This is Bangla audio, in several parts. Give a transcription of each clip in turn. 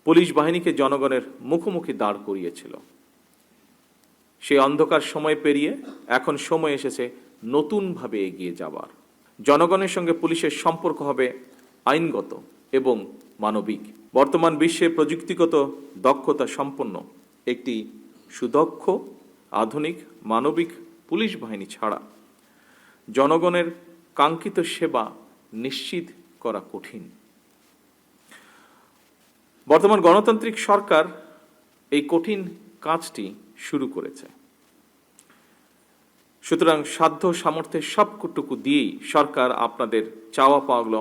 পুলিশ বাহিনীকে জনগণের মুখোমুখি দাঁড় করিয়েছিল। সেই অন্ধকার সময় পেরিয়ে এখন সময় এসেছে নতুনভাবে এগিয়ে যাবার। জনগণের সঙ্গে পুলিশের সম্পর্ক হবে আইনগত এবং মানবিক। বর্তমান বিশ্বে প্রযুক্তিগত দক্ষতা সম্পন্ন একটি সুদক্ষ, আধুনিক, মানবিক পুলিশ বাহিনী ছাড়া জনগণের কাঙ্ক্ষিত সেবা নিশ্চিত করা কঠিন। বর্তমান গণতান্ত্রিক সরকার এই কঠিন কাজটি শুরু করেছে। সুতরাং সাধ্য সামর্থ্যের সবটুকু দিয়েই সরকার আপনাদের চাওয়া পাওয়াগুলো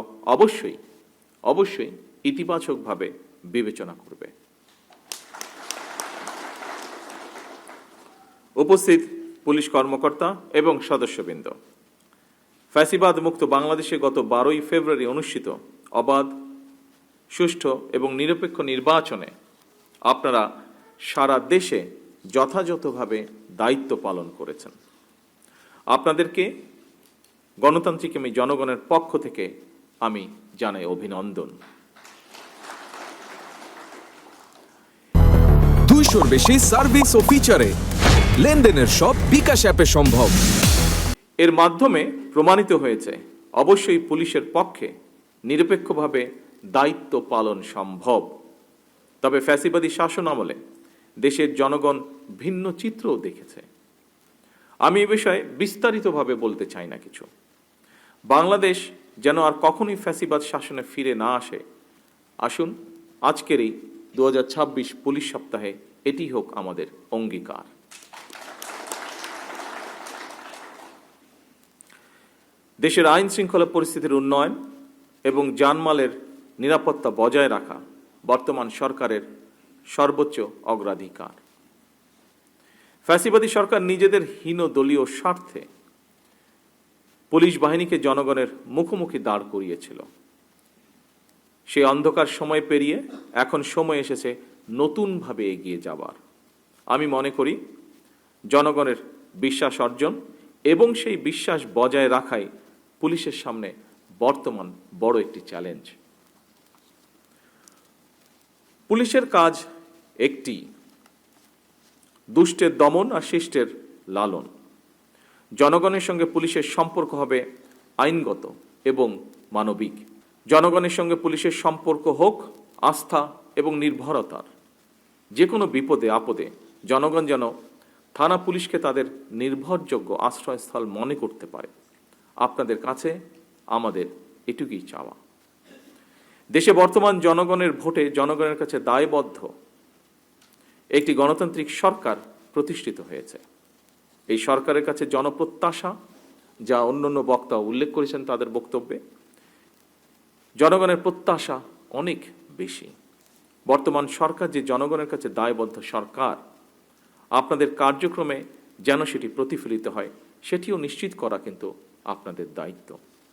অবশ্যই ইতিবাচকভাবে বিবেচনা করবে। উপস্থিত পুলিশ কর্মকর্তা এবং সদস্যবৃন্দ, ফ্যাসিবাদ মুক্ত বাংলাদেশে গত 12ই ফেব্রুয়ারি অনুষ্ঠিত অবাধ, সুষ্ঠু এবং নিরপেক্ষ নির্বাচনে আপনারা সারা দেশে যথাযথভাবে দায়িত্ব পালন করেছেন। আপনাদেরকে গণতান্ত্রিক আমি জনগণের পক্ষ থেকে আমি জানাই অভিনন্দন। 200-র বেশি সার্ভিস ও ফিচারে লেনদেনের সব বিকাশ অ্যাপে সম্ভব। এর মাধ্যমে প্রমাণিত হয়েছে অবশ্যই পুলিশের পক্ষে নিরপেক্ষভাবে দায়িত্ব পালন সম্ভব। তবে ফ্যাসিবাদী শাসন আমলে দেশের জনগণ ভিন্ন চিত্রও দেখেছে। আমি এ বিষয়ে বিস্তারিতভাবে বলতে চাই না কিছু। বাংলাদেশ যেন আর কখনোই ফ্যাসিবাদ শাসনে ফিরে না আসে, আসুন আজকের এই 2026 পুলিশ সপ্তাহে এটি হোক আমাদের অঙ্গীকার। দেশের আইন শৃঙ্খলা পরিস্থিতির উন্নয়ন এবং জানমালের নিরাপত্তা বজায় রাখা বর্তমান সরকারের সর্বোচ্চ অগ্রাধিকার। ফ্যাসিবাদী সরকার নিজেদের হীন দলীয় স্বার্থে পুলিশ বাহিনীকে জনগণের মুখোমুখি দাঁড় করিয়েছিল। সেই অন্ধকার সময় পেরিয়ে এখন সময় এসেছে নতুনভাবে এগিয়ে যাবার। আমি মনে করি জনগণের বিশ্বাস অর্জন এবং সেই বিশ্বাস বজায় রাখাই পুলিশের সামনে বর্তমান বড় একটি চ্যালেঞ্জ। পুলিশের কাজ একটি, দুষ্টের দমন আর শিষ্টের লালন। জনগণের সঙ্গে পুলিশের সম্পর্ক হবে আইনগত এবং মানবিক। জনগণের সঙ্গে পুলিশের সম্পর্ক হোক আস্থা এবং নির্ভরতার। যে কোনো বিপদে আপদে জনগণ যেন থানা পুলিশকে তাদের নির্ভরযোগ্য আশ্রয়স্থল মনে করতে পারে। আপনাদের কাছে আমাদের এটুকুই চাওয়া। দেশে বর্তমান জনগণের ভোটে জনগণের কাছে দায়বদ্ধ একটি গণতান্ত্রিক সরকার প্রতিষ্ঠিত হয়েছে। এই সরকারের কাছে জনপ্রত্যাশা, যা অন্যান্য বক্তা উল্লেখ করেছেন তাদের বক্তব্যে, জনগণের প্রত্যাশা অনেক বেশি। বর্তমান সরকার যে জনগণের কাছে দায়বদ্ধ সরকার, আপনাদের কার্যক্রমে যেন সেটি প্রতিফলিত হয় সেটিও নিশ্চিত করা কিন্তু আপনাদের দায়িত্ব।